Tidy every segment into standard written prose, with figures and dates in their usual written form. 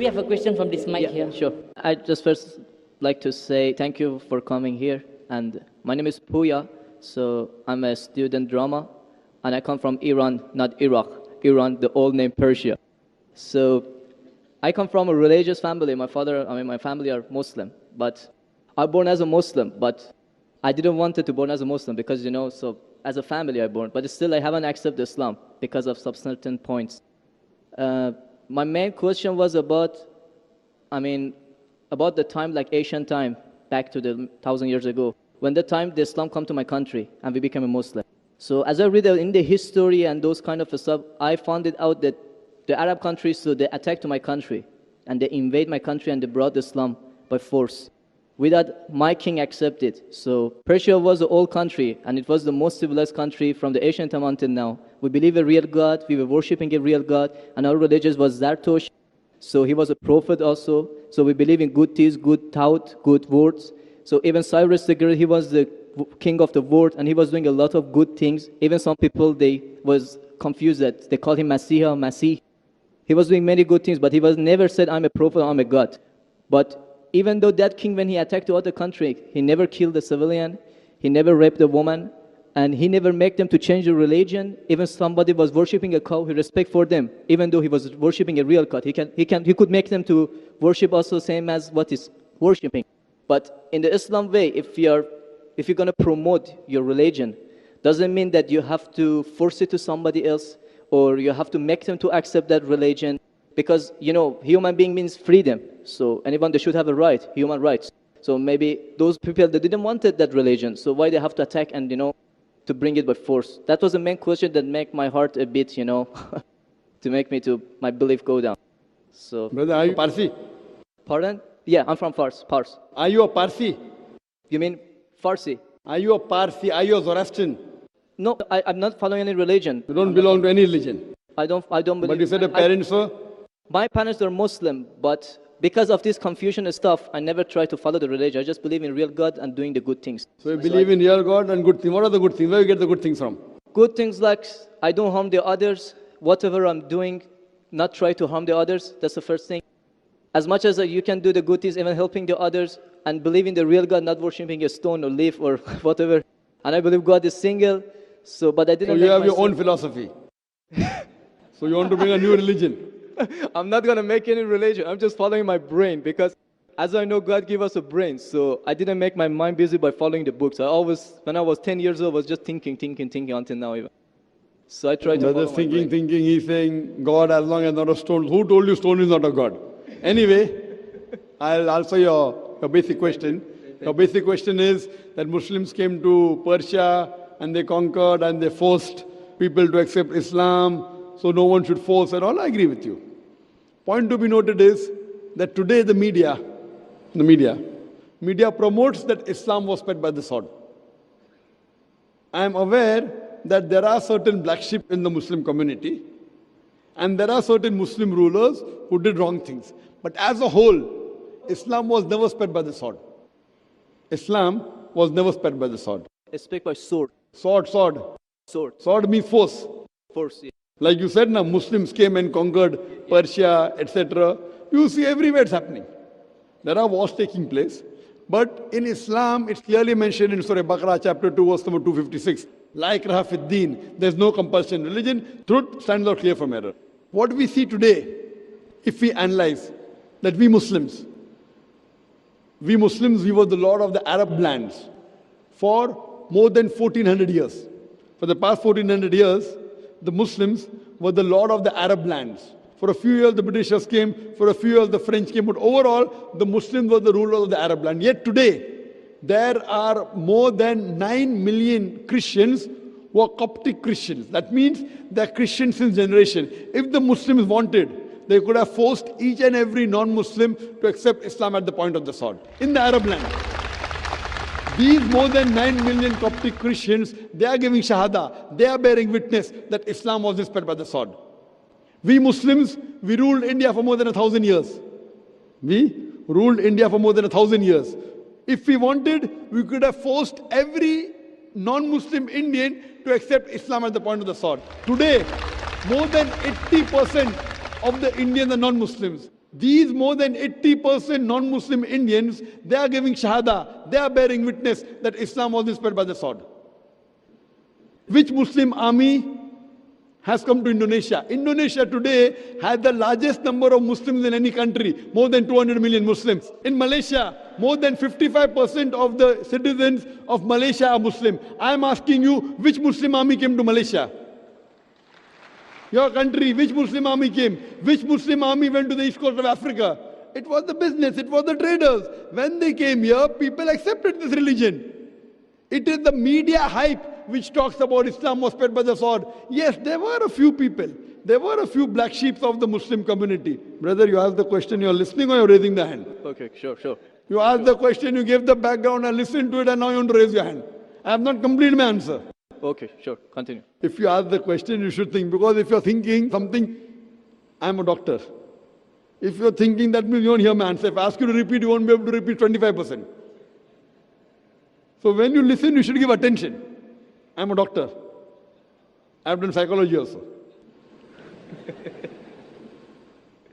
we have a question from this mic here? Sure. I just first like to say thank you for coming here. And my name is Puya. So I'm a student drama. And I come from Iran, not Iraq. Iran, the old name Persia. So I come from a religious family. My family are Muslim. But I born as a Muslim. But I didn't want to born as a Muslim because, so as a family I born. But still I haven't accepted Islam because of some certain points. My main question was about the time, like ancient time, back to the 1,000 years ago, when the time the Islam come to my country and we became a Muslim. So as I read in the history and those kind of stuff, I found it out that the Arab countries, so they attacked my country and they invade my country and they brought Islam by force without my king accepted. So Persia was an old country and it was the most civilized country from the ancient time until now. We believe a real God, we were worshipping a real God, and our religion was Zartosh. So he was a prophet also. So we believe in good deeds, good thought, good words. So even Cyrus the Great, he was the king of the world, and he was doing a lot of good things. Even some people, they was confused that they called him Masih. He was doing many good things, but he was never said, I'm a prophet, I'm a God. But even though that king, when he attacked the other country, he never killed a civilian, he never raped a woman, and he never made them to change the religion. Even somebody was worshipping a cow, he respect for them, even though he was worshipping a real God. He could make them to worship also same as what is worshipping. But in the Islam way, if you're going to promote your religion, doesn't mean that you have to force it to somebody else, or you have to make them to accept that religion, because human being means freedom. So anyone, they should have a right, human rights. So maybe those people that didn't want that religion, so why they have to attack and to bring it by force? That was the main question that make my heart a bit, to make me to my belief go down. So, brother, are you Parsi? Pardon? Yeah, I'm from Fars. Are you a Parsi? You mean Farsi? Are you a Parsi? Are you a Zoroastrian? No, I'm not following any religion. You don't belong to any religion. I don't believe. But you said your parents were? My parents are Muslim, but because of this confusion and stuff, I never try to follow the religion. I just believe in real God and doing the good things. So you believe in real God and good things. What are the good things? Where do you get the good things from? Good things like I don't harm the others. Whatever I'm doing, not try to harm the others. That's the first thing. As much as you can do the good things, even helping the others, and believe in the real God, not worshiping a stone or leaf or whatever. And I believe God is single. So, but I didn't. So you have your own philosophy. So you want to bring a new religion. I'm not going to make any religion. I'm just following my brain, because as I know, God gave us a brain. So I didn't make my mind busy by following the books. I always, when I was 10 years old, was just thinking until now even. So I tried to follow my brain. thinking, he's saying, God as long as not a stone. Who told you stone is not a God? Anyway, I'll answer your basic question. Your basic question is that Muslims came to Persia and they conquered and they forced people to accept Islam. So no one should force and all. I agree with you. Point to be noted is that today the media promotes that Islam was spread by the sword. I am aware that there are certain black sheep in the Muslim community and there are certain Muslim rulers who did wrong things. But as a whole, Islam was never spread by the sword. Islam was never spread by the sword. It's spread by sword. Sword. Sword means force. Force, yeah. Like you said, now Muslims came and conquered Persia, etc. You see everywhere it's happening. There are wars taking place. But in Islam, it's clearly mentioned in Surah Baqarah, chapter 2, verse number 256. La ikraha fid deen. There's no compulsion in religion. Truth stands out clear from error. What we see today, if we analyze, that we Muslims, we were the lord of the Arab lands for more than 1400 years. For the past 1400 years, the Muslims were the lord of the Arab lands. For a few years, the Britishers came. For a few years, the French came. But overall, the Muslims were the rulers of the Arab land. Yet today, there are more than 9 million Christians who are Coptic Christians. That means they're Christians since generation. If the Muslims wanted, they could have forced each and every non-Muslim to accept Islam at the point of the sword in the Arab land. These more than 9 million Coptic Christians, they are giving Shahada. They are bearing witness that Islam was spread by the sword. We Muslims, we ruled India for more than 1,000 years. We ruled India for more than 1,000 years. If we wanted, we could have forced every non-Muslim Indian to accept Islam at the point of the sword. Today, more than 80% of the Indians are non-Muslims. These more than 80% non-Muslim Indians, they are giving shahada, they are bearing witness that Islam was spread by the sword. Which Muslim army has come to Indonesia? Indonesia today has the largest number of Muslims in any country, more than 200 million Muslims. In Malaysia, more than 55% of the citizens of Malaysia are Muslim. I am asking you, which Muslim army came to Malaysia? Your country, which Muslim army came? Which Muslim army went to the east coast of Africa? It was the business, it was the traders. When they came here, people accepted this religion. It is the media hype which talks about Islam was spread by the sword. Yes, there were a few people. There were a few black sheep of the Muslim community. Brother, you asked the question, you're listening or you're raising the hand? Okay, sure. You asked the question, you gave the background, I listened to it, and now you want to raise your hand. I have not completed my answer. Okay, sure. Continue. If you ask the question, you should think. Because if you're thinking something, I'm a doctor. If you're thinking, that means you won't hear my answer. If I ask you to repeat, you won't be able to repeat 25%. So when you listen, you should give attention. I'm a doctor. I've done psychology also.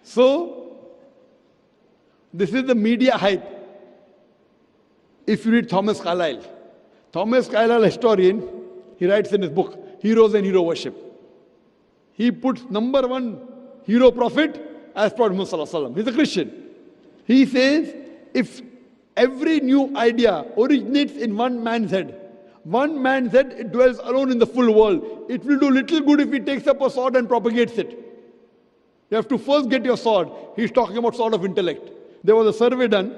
So, this is the media hype. If you read Thomas Carlyle, historian, he writes in his book, Heroes and Hero Worship. He puts number one hero prophet as Prophet Muhammad Sallallahu Alaihi Wasallam. He's a Christian. He says, if every new idea originates in one man's head, it dwells alone in the full world. It will do little good if he takes up a sword and propagates it. You have to first get your sword. He's talking about sword of intellect. There was a survey done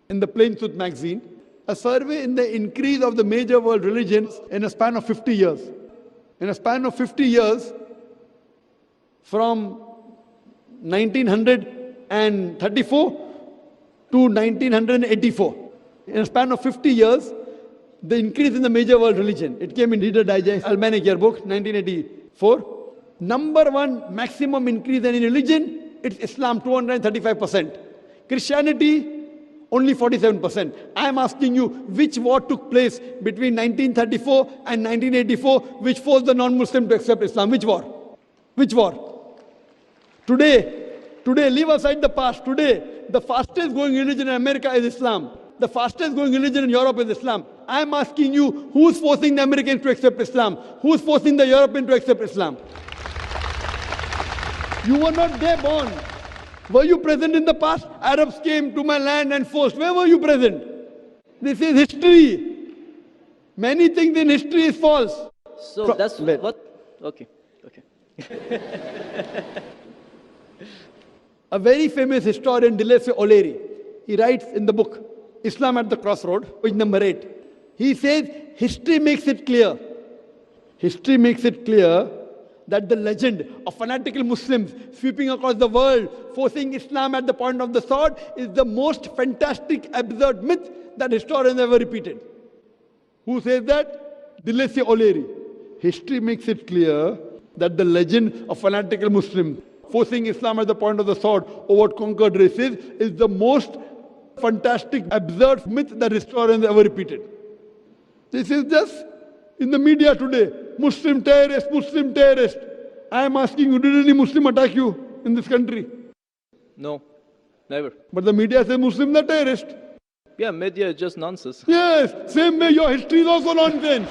in the Plain Truth magazine, a survey in the increase of the major world religions in a span of 50 years. In a span of 50 years, from 1934 to 1984. In a span of 50 years, the increase in the major world religion. It came in Reader Digest, Almanac Yearbook, 1984. Number one maximum increase in any religion, it's Islam, 235%. Christianity, only 47%. I am asking you, which war took place between 1934 and 1984, which forced the non-Muslim to accept Islam? Which war? Which war? Today, leave aside the past. Today, the fastest growing religion in America is Islam. The fastest growing religion in Europe is Islam. I am asking you, who's forcing the Americans to accept Islam? Who's forcing the Europeans to accept Islam? You were not there born. Were you present in the past? Arabs came to my land and forced. Where were you present? This is history. Many things in history is false. So that's what? Okay. A very famous historian, Dilese O'Leary, he writes in the book, Islam at the Crossroad, page number 8. He says, history makes it clear that the legend of fanatical Muslims sweeping across the world, forcing Islam at the point of the sword, is the most fantastic, absurd myth that historians ever repeated. Who says that? Dilese O'Leary. History makes it clear that the legend of fanatical Muslims forcing Islam at the point of the sword over conquered races is the most fantastic, absurd myth that historians ever repeated. This is just in the media today. Muslim terrorist, Muslim terrorist. I am asking you, did any Muslim attack you in this country? No, never. But the media says Muslims are terrorists. Yeah, media is just nonsense. Yes, same way your history is also nonsense.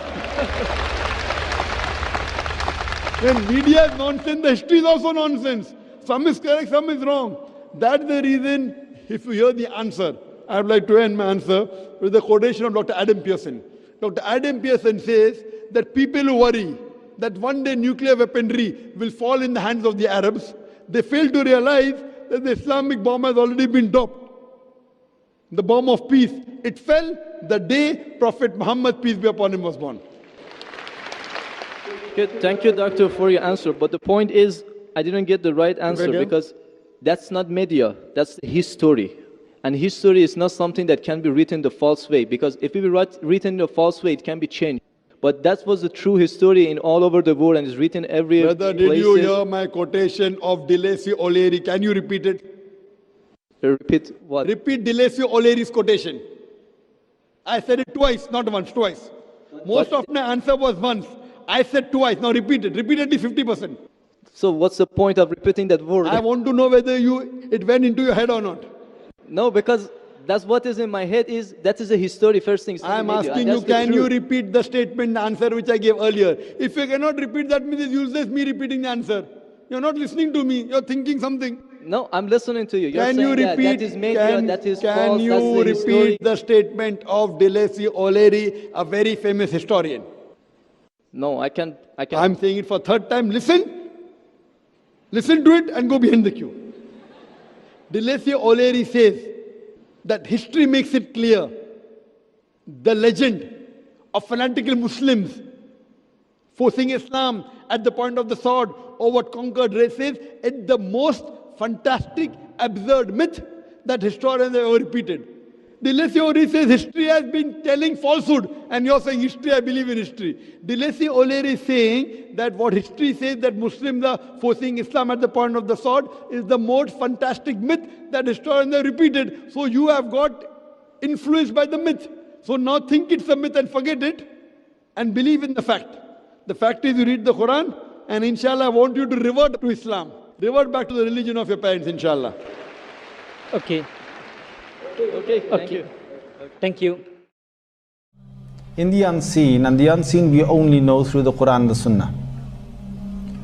When media is nonsense, the history is also nonsense. Some is correct, some is wrong. That's the reason, if you hear the answer, I would like to end my answer with the quotation of Dr. Adam Pearson. Dr. Adam Pearson says that people who worry that one day nuclear weaponry will fall in the hands of the Arabs, they fail to realize that the Islamic bomb has already been dropped. The bomb of peace. It fell the day Prophet Muhammad, peace be upon him, was born. Good. Thank you, doctor, for your answer. But the point is, I didn't get the right answer because that's not media. That's history. And history is not something that can be written the false way. Because if it be written the false way, it can be changed. But that was the true history in all over the world and is written everywhere. Brother, did you hear my quotation of Dilese O'Leary? Can you repeat it? Repeat what? Repeat Dilese O'Leary's quotation. I said it twice, not once, twice. Most of my answer was once. I said twice. Now repeat it. Repeat at least 50%. So what's the point of repeating that word? I want to know whether it went into your head or not. No, because that's what is in my head that is a history first thing. I am asking you, can you repeat the statement, the answer which I gave earlier? If you cannot repeat, that means it's useless me repeating the answer. You're not listening to me. You're thinking something. No, I'm listening to you. You're Can saying you repeat? that is made, that is can false, you that's the history. repeat the statement of Deleuze O'Leary, a very famous historian? No, I can. I'm saying it for third time. Listen to it and go behind the queue. Deleuze O'Leary says that history makes it clear the legend of fanatical Muslims forcing Islam at the point of the sword over conquered races is the most fantastic, absurd myth that historians have ever repeated. Deleuze O'Leary says history has been telling falsehood, and you're saying history, I believe in history. Deleuze O'Leary is saying that what history says that Muslims are forcing Islam at the point of the sword is the most fantastic myth that historians have repeated. So you have got influenced by the myth. So now think it's a myth and forget it and believe in the fact. The fact is you read the Quran, and inshallah I want you to revert to Islam. Revert back to the religion of your parents, inshallah. Okay. Okay, thank you. Thank you. In the unseen, and the unseen we only know through the Quran and the Sunnah.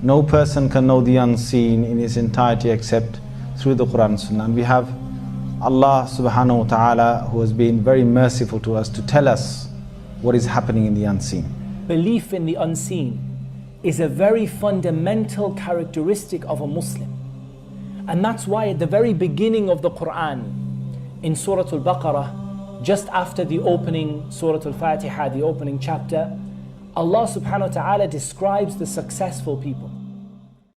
No person can know the unseen in its entirety except through the Quran and Sunnah. And we have Allah subhanahu wa ta'ala who has been very merciful to us to tell us what is happening in the unseen. Belief in the unseen is a very fundamental characteristic of a Muslim. And that's why at the very beginning of the Quran, in Surah Al-Baqarah, just after the opening Surah Al-Fatiha, the opening chapter, Allah subhanahu wa ta'ala describes the successful people.